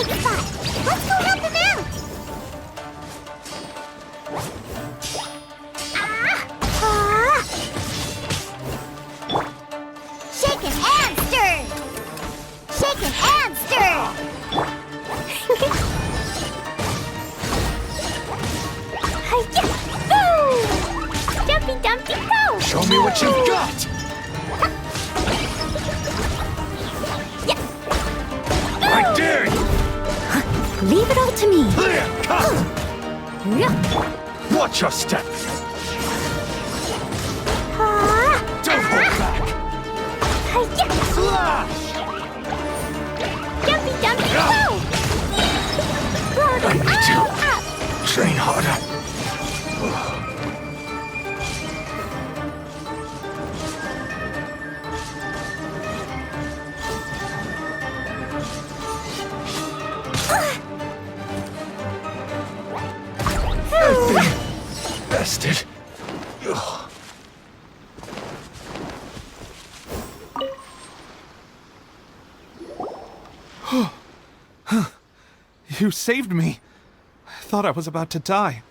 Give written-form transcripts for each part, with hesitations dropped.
tight spot. Let's go help him out. Shaken and stirred. Shaken and stirred. Jumpy Dumpty go! Show me what you've got! I dare you! Leave it all to me. Watch your step! Don't hold back! Slash! Jumpy Dumpty go! I need to train harder. I've been bested. You saved me. I thought I was about to die.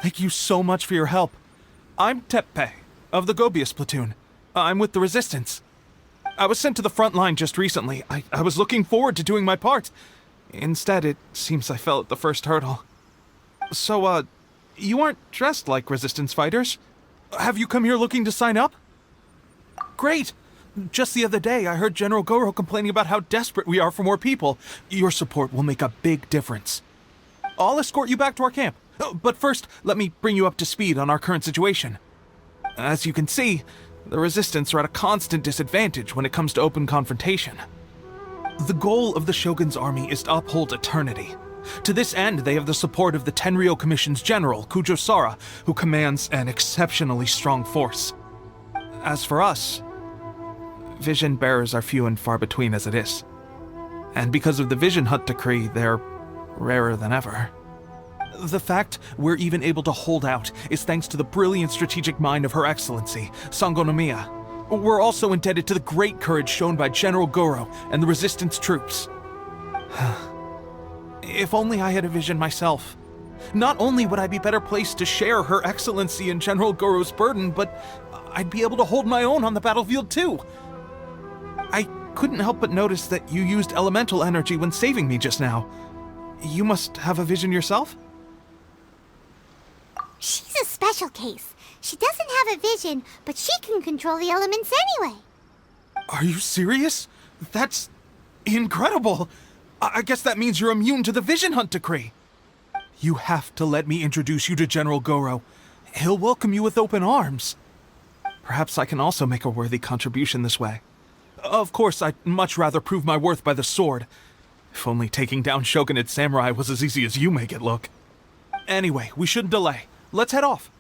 Thank you so much for your help. I'm Teppe, of the Gobius platoon. I'm with the Resistance. I was sent to the front line just recently. I was looking forward to doing my part. Instead, it seems I fell at the first hurdle. So, you aren't dressed like Resistance fighters? Have you come here looking to sign up? Great! Just the other day, I heard General Gorou complaining about how desperate we are for more people. Your support will make a big difference. I'll escort you back to our camp. But first, let me bring you up to speed on our current situation. As you can see, the Resistance are at a constant disadvantage when it comes to open confrontation. The goal of the Shogun's army is to uphold eternity. To this end, they have the support of the Tenryou Commission's general, Kujou Sara, who commands an exceptionally strong force. As for us, vision bearers are few and far between as it is. And because of the Vision Hut decree, they're rarer than ever. The fact we're even able to hold out is thanks to the brilliant strategic mind of Her Excellency, Sangonomiya. We're also indebted to the great courage shown by General Gorou and the Resistance troops. If only I had a vision myself. Not only would I be better placed to share Her Excellency and General Gorou's burden, but I'd be able to hold my own on the battlefield too. I couldn't help but notice that you used elemental energy when saving me just now. You must have a vision yourself? She's a special case. She doesn't have a vision, but she can control the elements anyway. Are you serious? That's incredible. I guess that means you're immune to the Vision Hunt decree. You have to let me introduce you to General Gorou. He'll welcome you with open arms. Perhaps I can also make a worthy contribution this way. Of course, I'd much rather prove my worth by the sword. If only taking down Shogunate samurai was as easy as you make it look. Anyway, we shouldn't delay. Let's head off.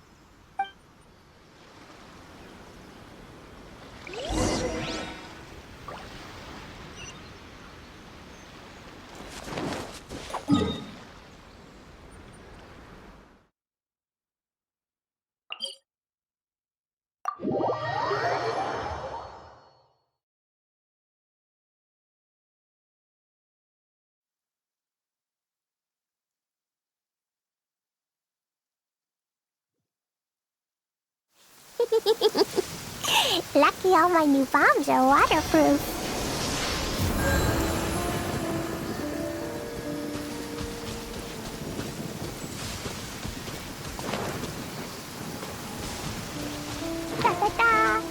Lucky all my new bombs are waterproof. Da-da-da.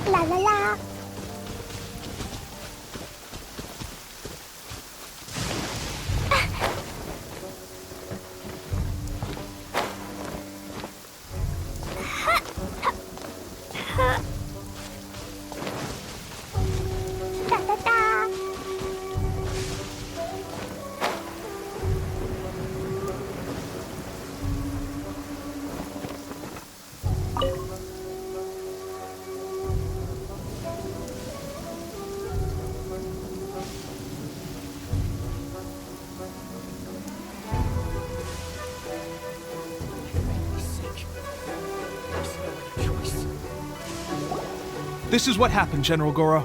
La la la. Da da da. This is what happened, General Gorou.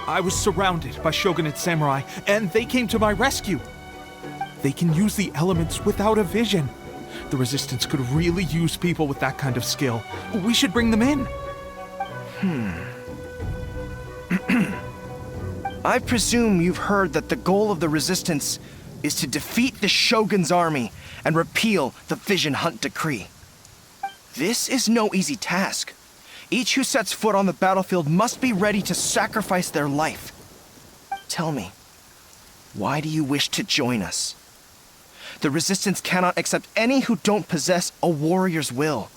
I was surrounded by Shogunate samurai, and they came to my rescue. They can use the elements without a vision. The Resistance could really use people with that kind of skill. We should bring them in. I presume you've heard that the goal of the Resistance is to defeat the Shogun's army and repeal the Vision Hunt Decree. This is no easy task. Each who sets foot on the battlefield must be ready to sacrifice their life. Tell me, why do you wish to join us? The Resistance cannot accept any who don't possess a warrior's will.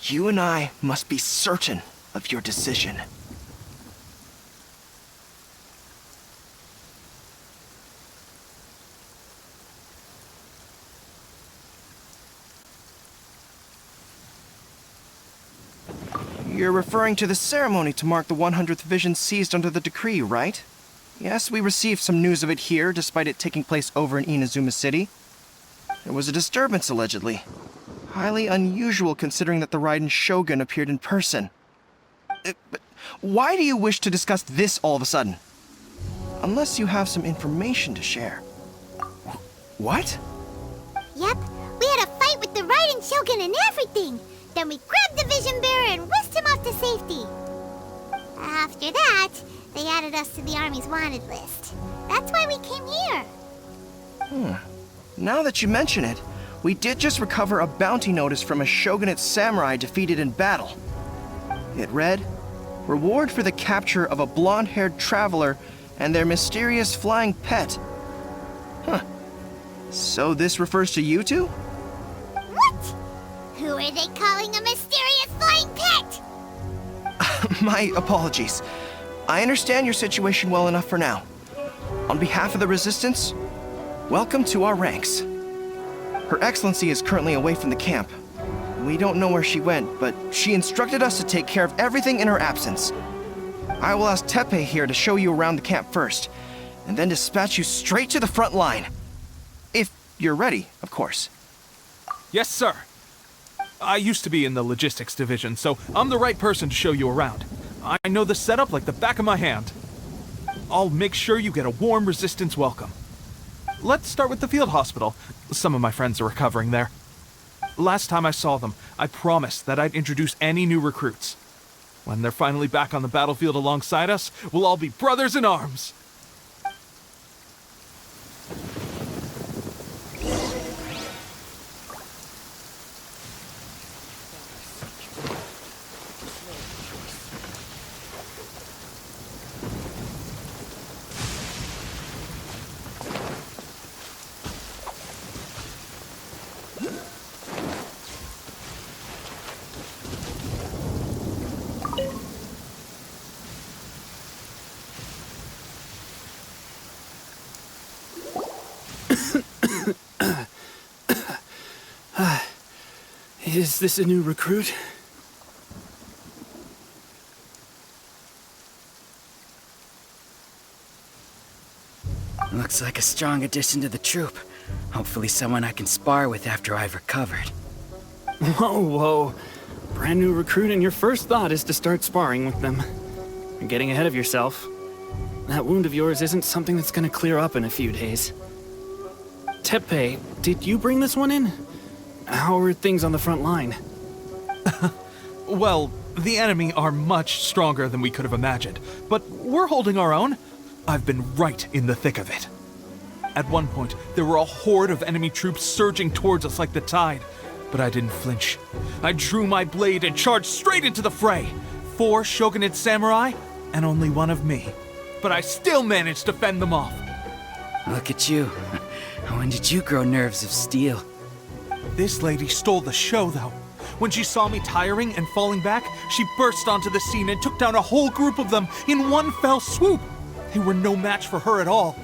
You and I must be certain of your decision. You're referring to the ceremony to mark the 100th vision seized under the decree, right? Yes, we received some news of it here, despite it taking place over in Inazuma City. There was a disturbance, allegedly. Highly unusual considering that the Raiden Shogun appeared in person. But why do you wish to discuss this all of a sudden? Unless you have some information to share. What? Yep, we had a fight with the Raiden Shogun and everything. Then we grabbed the Vision Bearer and whisked him off to safety. After that, they added us to the Army's wanted list. That's why we came here. Now that you mention it, we did just recover a bounty notice from a Shogunate samurai defeated in battle. It read, "Reward for the capture of a blonde-haired traveler and their mysterious flying pet." So this refers to you two? What? Who are they calling a mysterious flying pet? My apologies. I understand your situation well enough for now. On behalf of the Resistance, welcome to our ranks. Her Excellency is currently away from the camp. We don't know where she went, but she instructed us to take care of everything in her absence. I will ask Teppei here to show you around the camp first, and then dispatch you straight to the front line. If you're ready, of course. Yes, sir. I used to be in the logistics division, so I'm the right person to show you around. I know the setup like the back of my hand. I'll make sure you get a warm Resistance welcome. Let's start with the field hospital. Some of my friends are recovering there. Last time I saw them, I promised that I'd introduce any new recruits. When they're finally back on the battlefield alongside us, we'll all be brothers in arms. Is this a new recruit? Looks like a strong addition to the troop. Hopefully someone I can spar with after I've recovered. Whoa. Brand new recruit and your first thought is to start sparring with them. You're getting ahead of yourself. That wound of yours isn't something that's gonna clear up in a few days. Teppei, did you bring this one in? How are things on the front line? Well, the enemy are much stronger than we could have imagined, but we're holding our own. I've been right in the thick of it. At one point, there were a horde of enemy troops surging towards us like the tide, but I didn't flinch. I drew my blade and charged straight into the fray. 4 Shogunate samurai, and only one of me. But I still managed to fend them off. Look at you. When did you grow nerves of steel? This lady stole the show, though. When she saw me tiring and falling back, she burst onto the scene and took down a whole group of them in one fell swoop. They were no match for her at all.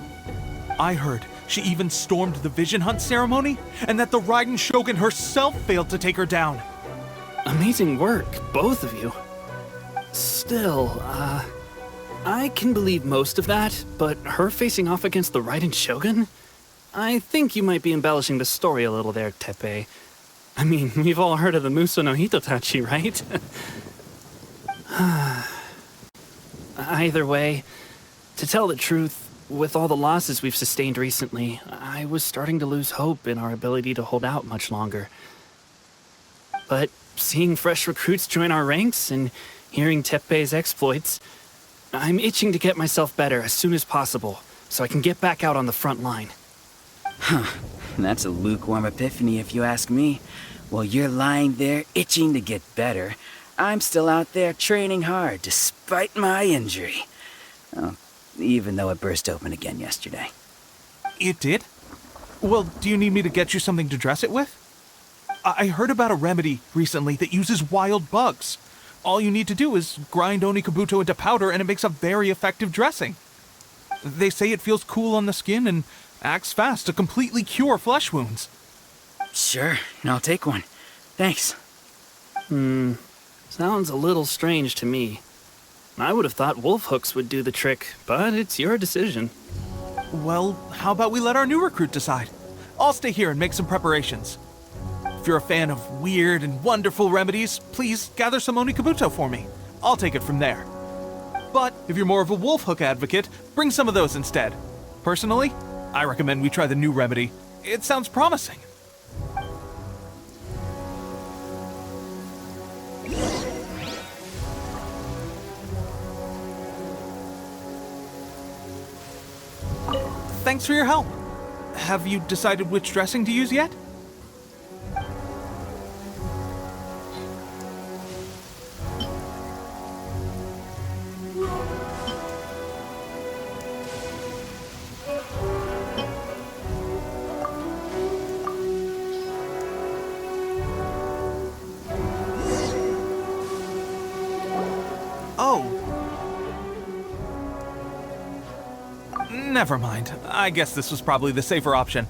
I heard she even stormed the Vision Hunt ceremony, and that the Raiden Shogun herself failed to take her down. Amazing work, both of you. Still, I can believe most of that, but her facing off against the Raiden Shogun? I think you might be embellishing the story a little there, Teppei. I mean, we've all heard of the Muso no Hitotachi, right? Either way, to tell the truth, with all the losses we've sustained recently, I was starting to lose hope in our ability to hold out much longer. But seeing fresh recruits join our ranks and hearing Teppei's exploits, I'm itching to get myself better as soon as possible, so I can get back out on the front line. That's a lukewarm epiphany if you ask me. While you're lying there itching to get better, I'm still out there training hard despite my injury. Oh, even though it burst open again yesterday. It did? Well, do you need me to get you something to dress it with? I heard about a remedy recently that uses wild bugs. All you need to do is grind Onikabuto into powder and it makes a very effective dressing. They say it feels cool on the skin and acts fast to completely cure flesh wounds. Sure, I'll take one. Thanks. Sounds a little strange to me. I would have thought wolf hooks would do the trick, but it's your decision. Well, how about we let our new recruit decide? I'll stay here and make some preparations. If you're a fan of weird and wonderful remedies, please gather some Onikabuto for me. I'll take it from there. But if you're more of a wolf hook advocate, bring some of those instead. Personally, I recommend we try the new remedy. It sounds promising. Thanks for your help. Have you decided which dressing to use yet? Oh. Never mind. I guess this was probably the safer option.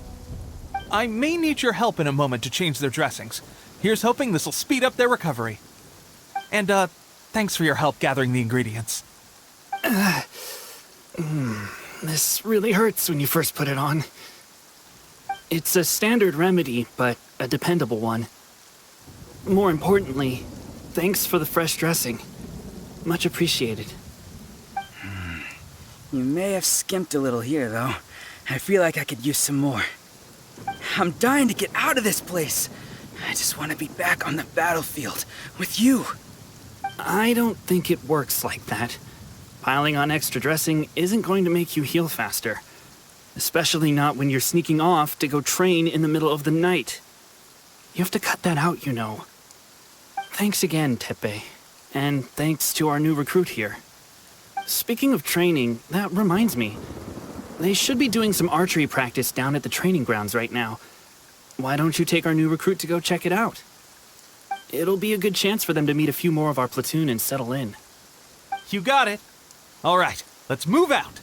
I may need your help in a moment to change their dressings. Here's hoping this'll speed up their recovery. And, thanks for your help gathering the ingredients. This really hurts when you first put it on. It's a standard remedy, but a dependable one. More importantly, thanks for the fresh dressing. Much appreciated. You may have skimped a little here, though. I feel like I could use some more. I'm dying to get out of this place. I just want to be back on the battlefield with you. I don't think it works like that. Piling on extra dressing isn't going to make you heal faster. Especially not when you're sneaking off to go train in the middle of the night. You have to cut that out, you know. Thanks again, Teppei. And thanks to our new recruit here. Speaking of training, that reminds me. They should be doing some archery practice down at the training grounds right now. Why don't you take our new recruit to go check it out? It'll be a good chance for them to meet a few more of our platoon and settle in. You got it. All right, let's move out.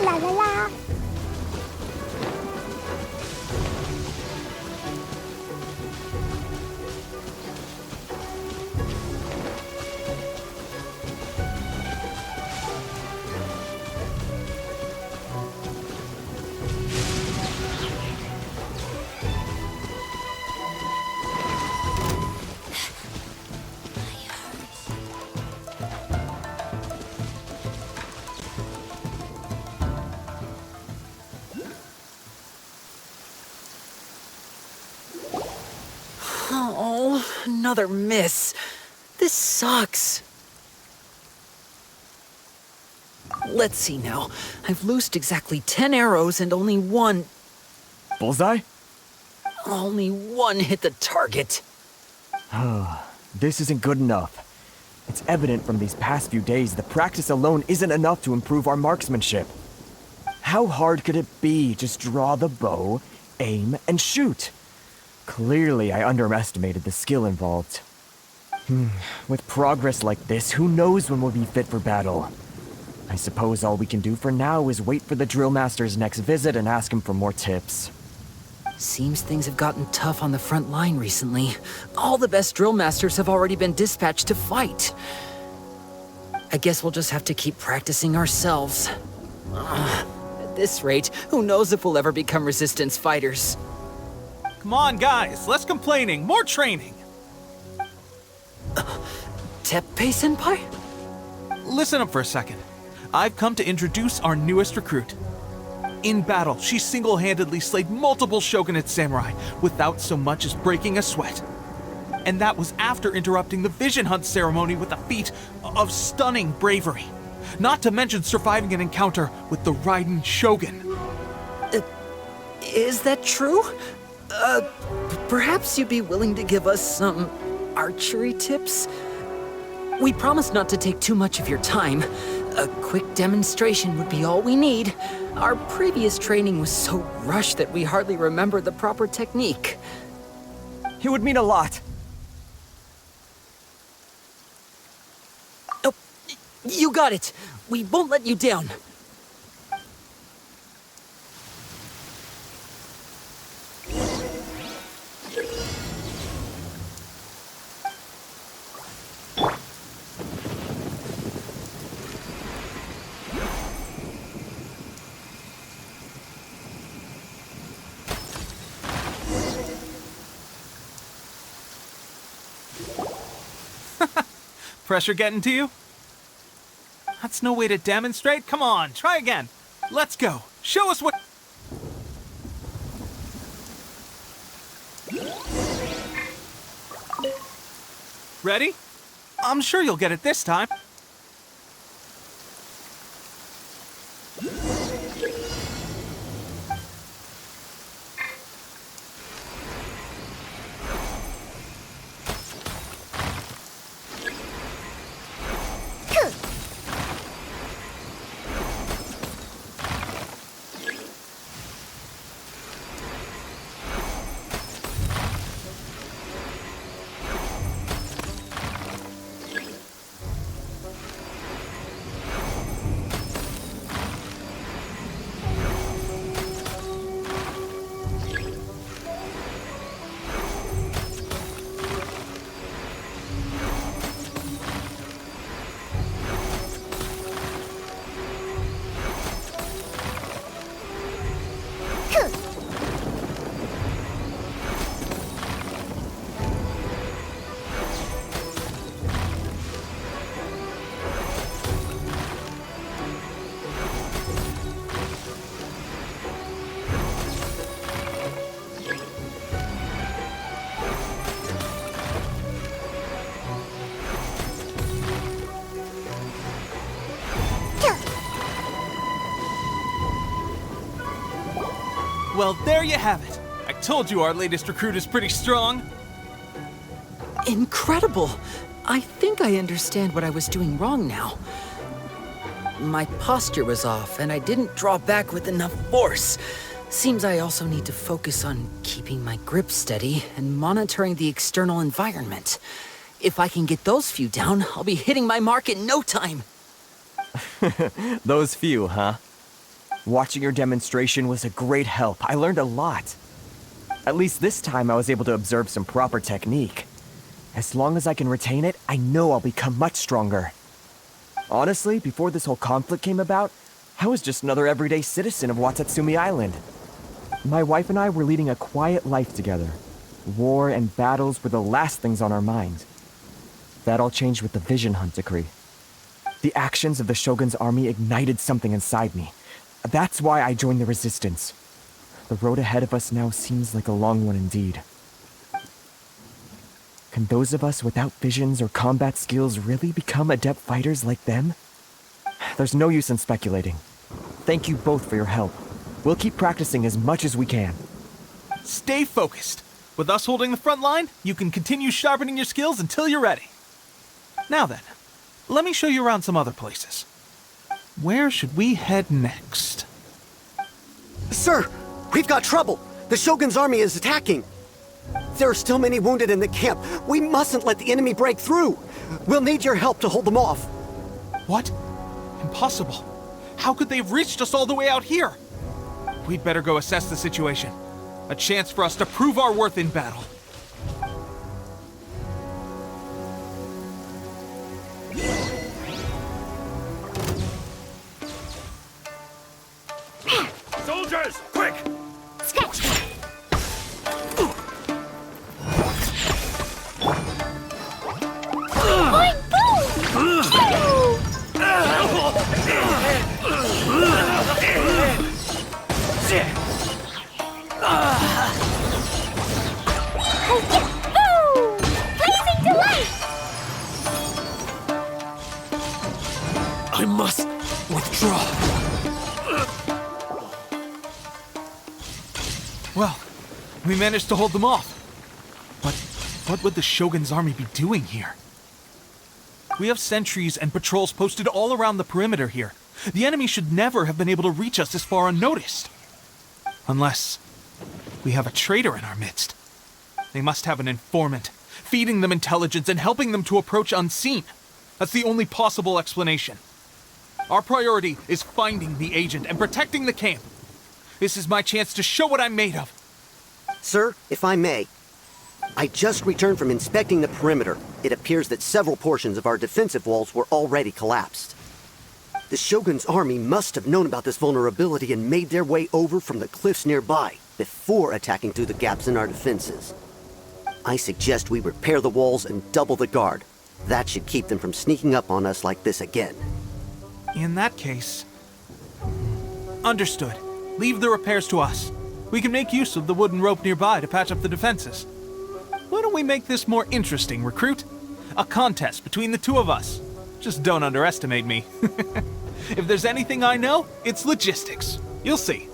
La la la. Oh, another miss. This sucks. Let's see now. I've loosed exactly 10 arrows and only one. Bullseye? Only one hit the target. This isn't good enough. It's evident from these past few days that practice alone isn't enough to improve our marksmanship. How hard could it be? Just draw the bow, aim, and shoot. Clearly, I underestimated the skill involved. With progress like this, who knows when we'll be fit for battle? I suppose all we can do for now is wait for the drill master's next visit and ask him for more tips. Seems things have gotten tough on the front line recently. All the best drill masters have already been dispatched to fight. I guess we'll just have to keep practicing ourselves. At this rate, who knows if we'll ever become resistance fighters. Come on, guys, less complaining, more training. Teppei-senpai? Listen up for a second. I've come to introduce our newest recruit. In battle, she single-handedly slayed multiple shogunate samurai without so much as breaking a sweat. And that was after interrupting the vision hunt ceremony with a feat of stunning bravery. Not to mention surviving an encounter with the Raiden Shogun. Is that true? Perhaps you'd be willing to give us some archery tips? We promise not to take too much of your time. A quick demonstration would be all we need. Our previous training was so rushed that we hardly remember the proper technique. It would mean a lot. Oh, you got it. We won't let you down. Pressure getting to you? That's no way to demonstrate. Come on, try again. Let's go. Show us what... Ready? I'm sure you'll get it this time. Well, there you have it. I told you our latest recruit is pretty strong. Incredible! I think I understand what I was doing wrong now. My posture was off, and I didn't draw back with enough force. Seems I also need to focus on keeping my grip steady and monitoring the external environment. If I can get those few down, I'll be hitting my mark in no time. Those few, huh? Watching your demonstration was a great help. I learned a lot. At least this time I was able to observe some proper technique. As long as I can retain it, I know I'll become much stronger. Honestly, before this whole conflict came about, I was just another everyday citizen of Watatsumi Island. My wife and I were leading a quiet life together. War and battles were the last things on our mind. That all changed with the Vision Hunt decree. The actions of the Shogun's army ignited something inside me. That's why I joined the Resistance. The road ahead of us now seems like a long one indeed. Can those of us without visions or combat skills really become adept fighters like them? There's no use in speculating. Thank you both for your help. We'll keep practicing as much as we can. Stay focused. With us holding the front line, you can continue sharpening your skills until you're ready. Now then, let me show you around some other places. Where should we head next? Sir, we've got trouble. The Shogun's army is attacking. There are still many wounded in the camp. We mustn't let the enemy break through. We'll need your help to hold them off. What? Impossible. How could they have reached us all the way out here? We'd better go assess the situation. A chance for us to prove our worth in battle. Soldiers, quick! Scratch! Boing, boom! Blazing delight! I must withdraw. Well, we managed to hold them off. But what would the Shogun's army be doing here? We have sentries and patrols posted all around the perimeter here. The enemy should never have been able to reach us this far unnoticed. Unless we have a traitor in our midst. They must have an informant, feeding them intelligence and helping them to approach unseen. That's the only possible explanation. Our priority is finding the agent and protecting the camp. This is my chance to show what I'm made of. Sir, if I may, I just returned from inspecting the perimeter. It appears that several portions of our defensive walls were already collapsed. The Shogun's army must have known about this vulnerability and made their way over from the cliffs nearby before attacking through the gaps in our defenses. I suggest we repair the walls and double the guard. That should keep them from sneaking up on us like this again. In that case... Understood. Leave the repairs to us. We can make use of the wooden rope nearby to patch up the defenses. Why don't we make this more interesting, recruit? A contest between the two of us. Just don't underestimate me. If there's anything I know, it's logistics. You'll see.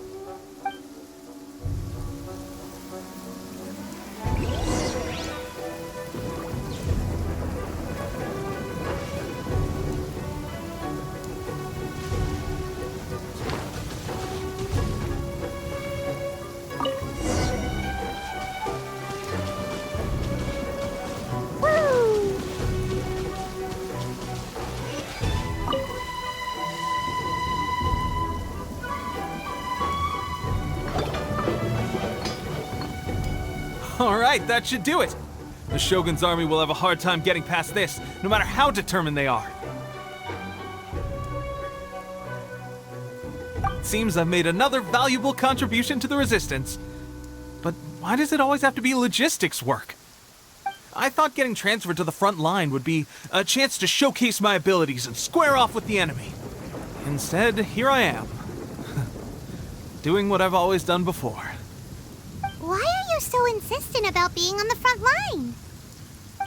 Alright, that should do it. The Shogun's army will have a hard time getting past this, no matter how determined they are. Seems I've made another valuable contribution to the Resistance. But why does it always have to be logistics work? I thought getting transferred to the front line would be a chance to showcase my abilities and square off with the enemy. Instead, here I am. Doing what I've always done before. Why are you so insistent about being on the front line?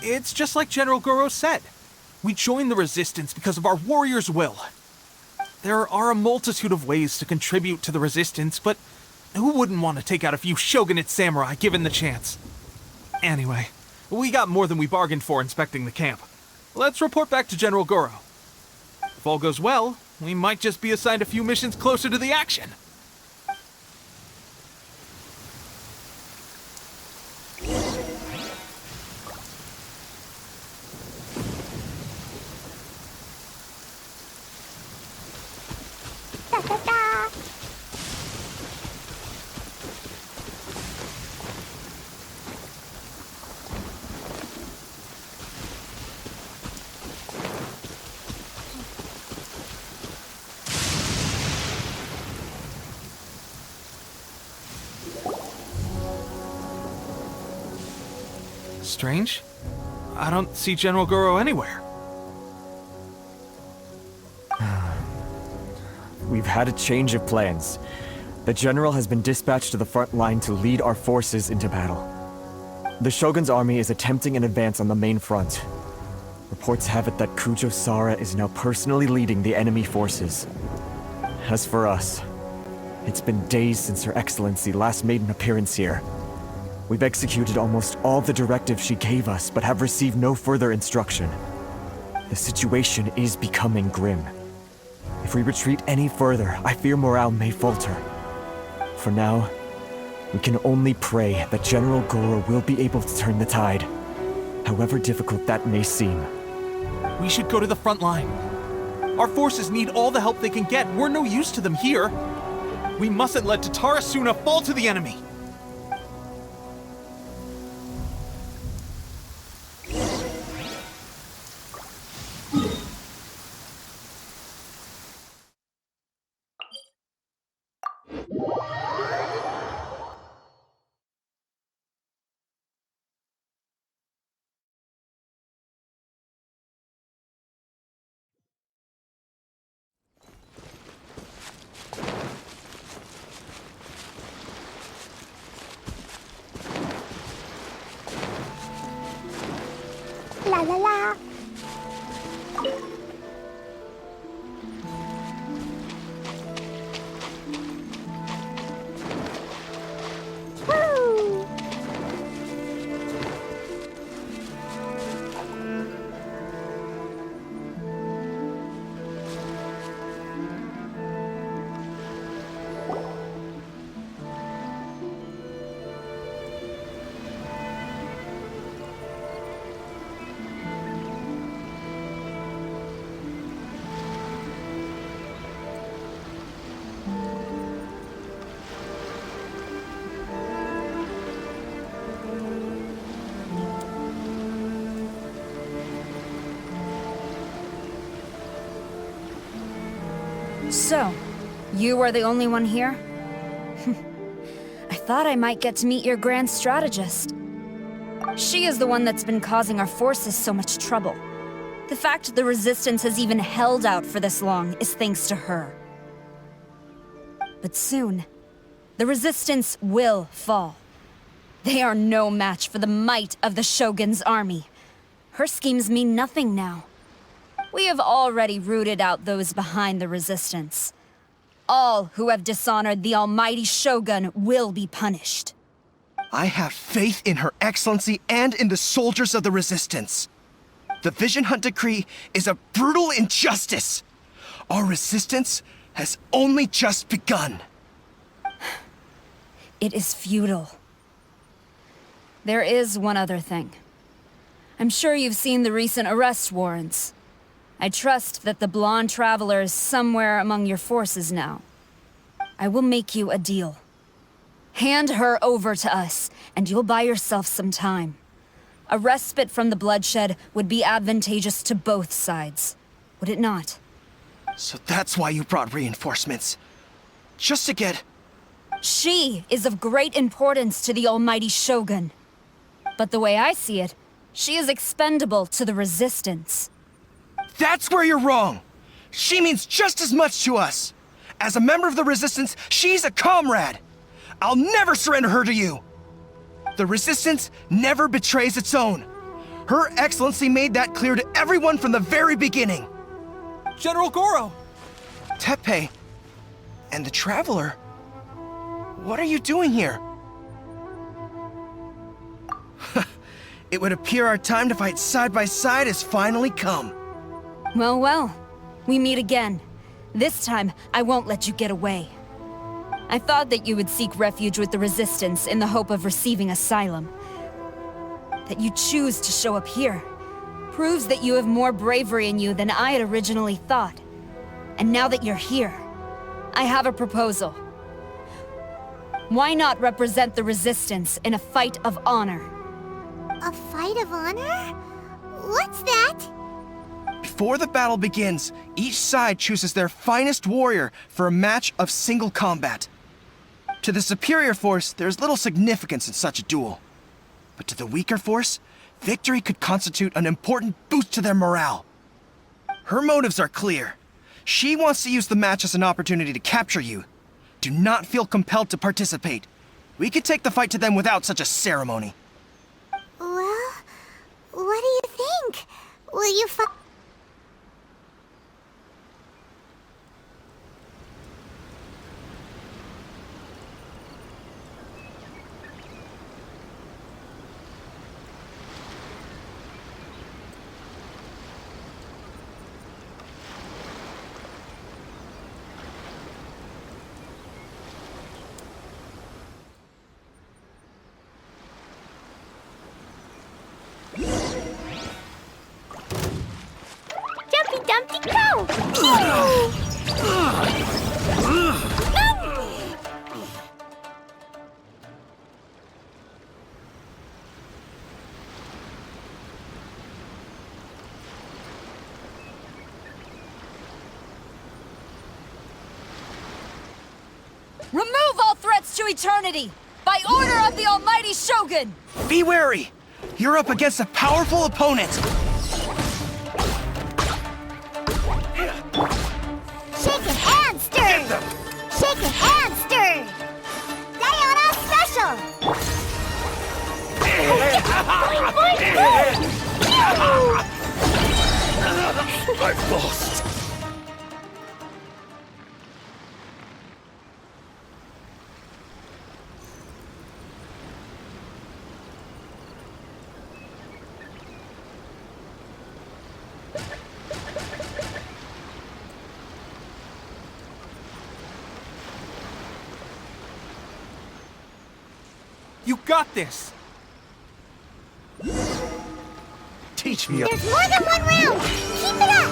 It's just like General Gorou said. We joined the Resistance because of our warrior's will. There are a multitude of ways to contribute to the Resistance, but who wouldn't want to take out a few shogunate samurai given the chance? Anyway, we got more than we bargained for inspecting the camp. Let's report back to General Gorou. If all goes well, we might just be assigned a few missions closer to the action. Strange. I don't see General Gorou anywhere. We've had a change of plans. The General has been dispatched to the front line to lead our forces into battle. The Shogun's army is attempting an advance on the main front. Reports have it that Kujou Sara is now personally leading the enemy forces. As for us, it's been days since Her Excellency last made an appearance here. We've executed almost all the directives she gave us, but have received no further instruction. The situation is becoming grim. If we retreat any further, I fear morale may falter. For now, we can only pray that General Gorou will be able to turn the tide, however difficult that may seem. We should go to the front line. Our forces need all the help they can get. We're no use to them here. We mustn't let Tatarasuna fall to the enemy. La la la. Woo! So, you are the only one here? I thought I might get to meet your grand strategist. She is the one that's been causing our forces so much trouble. The fact the Resistance has even held out for this long is thanks to her. But soon, the Resistance will fall. They are no match for the might of the Shogun's army. Her schemes mean nothing now. We have already rooted out those behind the Resistance. All who have dishonored the almighty Shogun will be punished. I have faith in Her Excellency and in the soldiers of the Resistance. The Vision Hunt Decree is a brutal injustice. Our resistance has only just begun. It is futile. There is one other thing. I'm sure you've seen the recent arrest warrants. I trust that the blonde traveler is somewhere among your forces now. I will make you a deal. Hand her over to us, and you'll buy yourself some time. A respite from the bloodshed would be advantageous to both sides, would it not? So that's why you brought reinforcements. Just to get... She is of great importance to the almighty Shogun. But the way I see it, she is expendable to the Resistance. That's where you're wrong! She means just as much to us! As a member of the Resistance, she's a comrade! I'll never surrender her to you! The Resistance never betrays its own. Her Excellency made that clear to everyone from the very beginning. General Gorou! Teppei and the Traveler? What are you doing here? It would appear our time to fight side by side has finally come. Well, well. We meet again. This time, I won't let you get away. I thought that you would seek refuge with the Resistance in the hope of receiving asylum. That you choose to show up here proves that you have more bravery in you than I had originally thought. And now that you're here, I have a proposal. Why not represent the Resistance in a fight of honor? A fight of honor? What's that? Before the battle begins, each side chooses their finest warrior for a match of single combat. To the superior force, there's little significance in such a duel. But to the weaker force, victory could constitute an important boost to their morale. Her motives are clear. She wants to use the match as an opportunity to capture you. Do not feel compelled to participate. We could take the fight to them without such a ceremony. Well, what do you think? Will you fight? Remove all threats to eternity! By order of the Almighty Shogun! Be wary! You're up against a powerful opponent! Shaken and stirred! Shaken and stirred! Diana special! I've lost. You got this! Teach me. There's more than one round! Keep it up!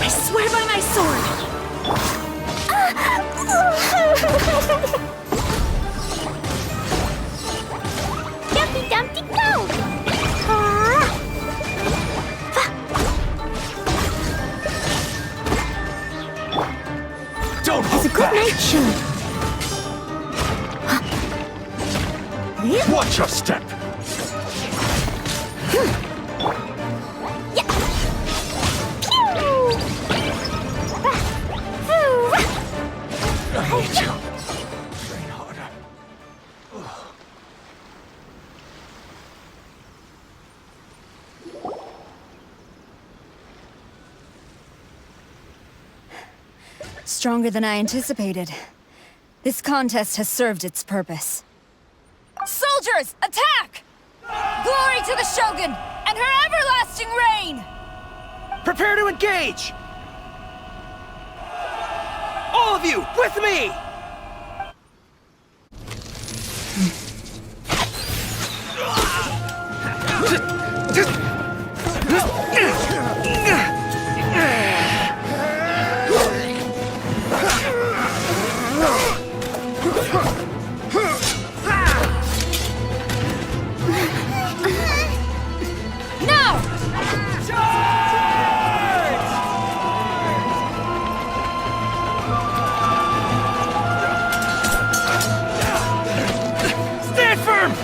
I swear by my sword! Dumpty Dumpty go! Don't It's a hold good back! night shoot. Watch your step. I need you. Train harder. Stronger than I anticipated. This contest has served its purpose. Soldiers, attack! Glory to the Shogun and her everlasting reign! Prepare to engage! All of you, with me!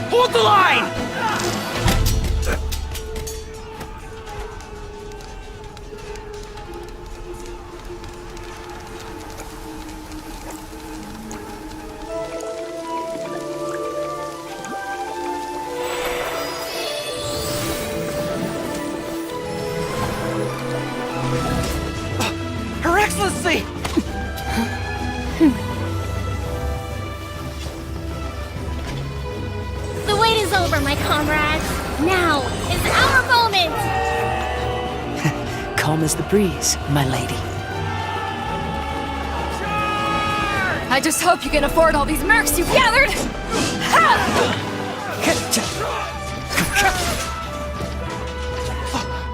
Hold the line! Her Excellency! The wait is over, my comrades. Now is our moment! Calm as the breeze, my lady. I just hope you can afford all these mercs you've gathered!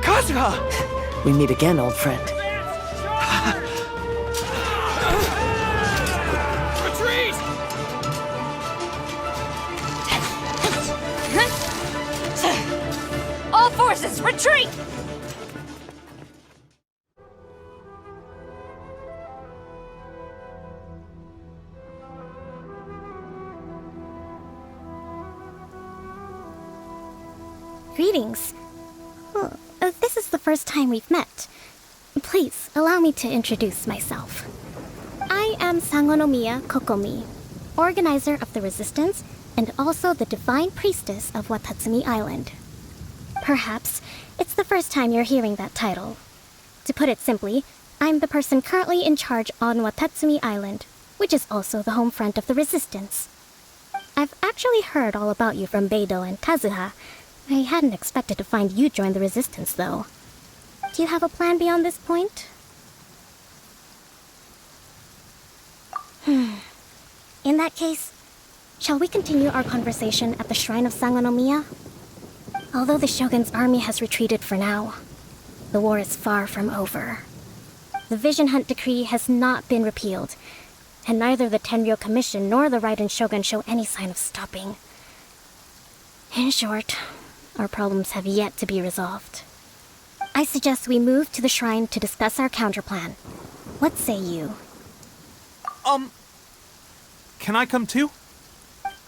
Kazuha! We meet again, old friend. Retreat! All forces, retreat! Greetings. This is the first time we've met. Please, allow me to introduce myself. I am Sangonomiya Kokomi, organizer of the Resistance and also the Divine Priestess of Watatsumi Island. Perhaps it's the first time you're hearing that title. To put it simply, I'm the person currently in charge on Watatsumi Island, which is also the home front of the Resistance. I've actually heard all about you from Beidou and Kazuha. I hadn't expected to find you join the Resistance, though. Do you have a plan beyond this point? In that case, Shall we continue our conversation at the shrine of Sangonomiya? Although the Shogun's army has retreated for now, the war is far from over. The Vision Hunt Decree has not been repealed, and neither the Tenryou Commission nor the Raiden Shogun show any sign of stopping. In short, our problems have yet to be resolved. I suggest we move to the shrine to discuss our counterplan. What say you? Can I come too?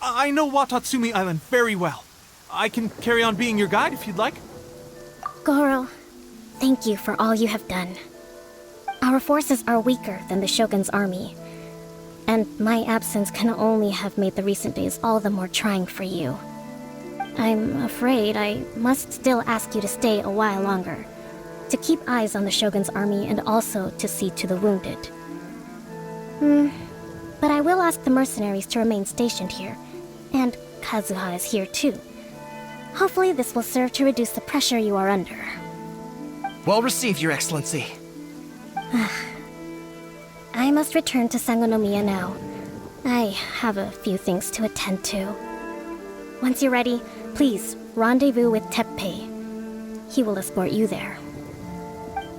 I know Watatsumi Island very well. I can carry on being your guide if you'd like. Gorou, thank you for all you have done. Our forces are weaker than the Shogun's army, and my absence can only have made the recent days all the more trying for you. I'm afraid I must still ask you to stay a while longer, to keep eyes on the Shogun's army and also to see to the wounded. But I will ask the mercenaries to remain stationed here, and Kazuha is here too. Hopefully this will serve to reduce the pressure you are under. Well received, Your Excellency. I must return to Sangonomiya now. I have a few things to attend to. Once you're ready, please rendezvous with Teppei. He will escort you there.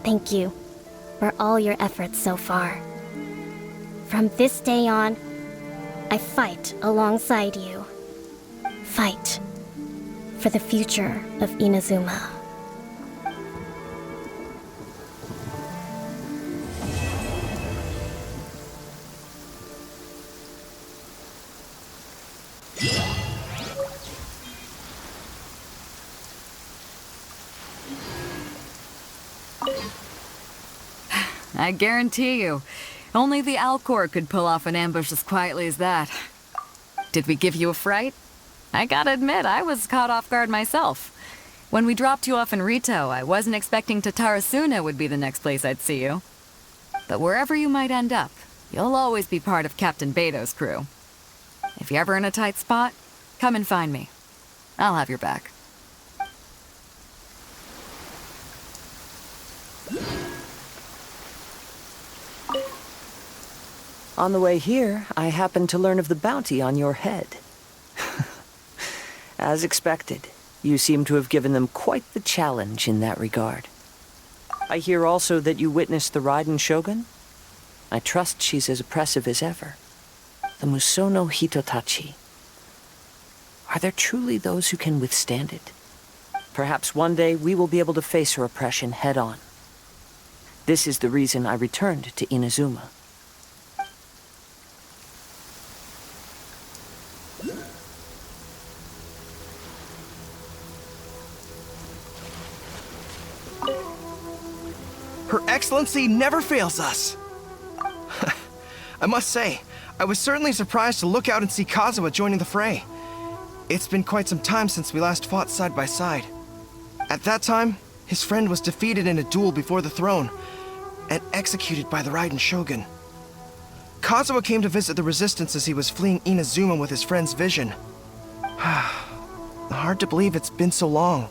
Thank you for all your efforts so far. From this day on, I fight alongside you. Fight for the future of Inazuma. I guarantee you, only the Alcor could pull off an ambush as quietly as that. Did we give you a fright? I gotta admit, I was caught off guard myself. When we dropped you off in Rito, I wasn't expecting Tatarasuna would be the next place I'd see you. But wherever you might end up, you'll always be part of Captain Beto's crew. If you're ever in a tight spot, come and find me. I'll have your back. On the way here, I happened to learn of the bounty on your head. As expected, you seem to have given them quite the challenge in that regard. I hear also that you witnessed the Raiden Shogun. I trust she's as oppressive as ever. The Musono Hitotachi. Are there truly those who can withstand it? Perhaps one day we will be able to face her oppression head-on. This is the reason I returned to Inazuma. Her Excellency never fails us. I must say, I was certainly surprised to look out and see Kazuha joining the fray. It's been quite some time since we last fought side by side. At that time, his friend was defeated in a duel before the throne and executed by the Raiden Shogun. Kazuha came to visit the resistance as he was fleeing Inazuma with his friend's vision. Hard to believe it's been so long.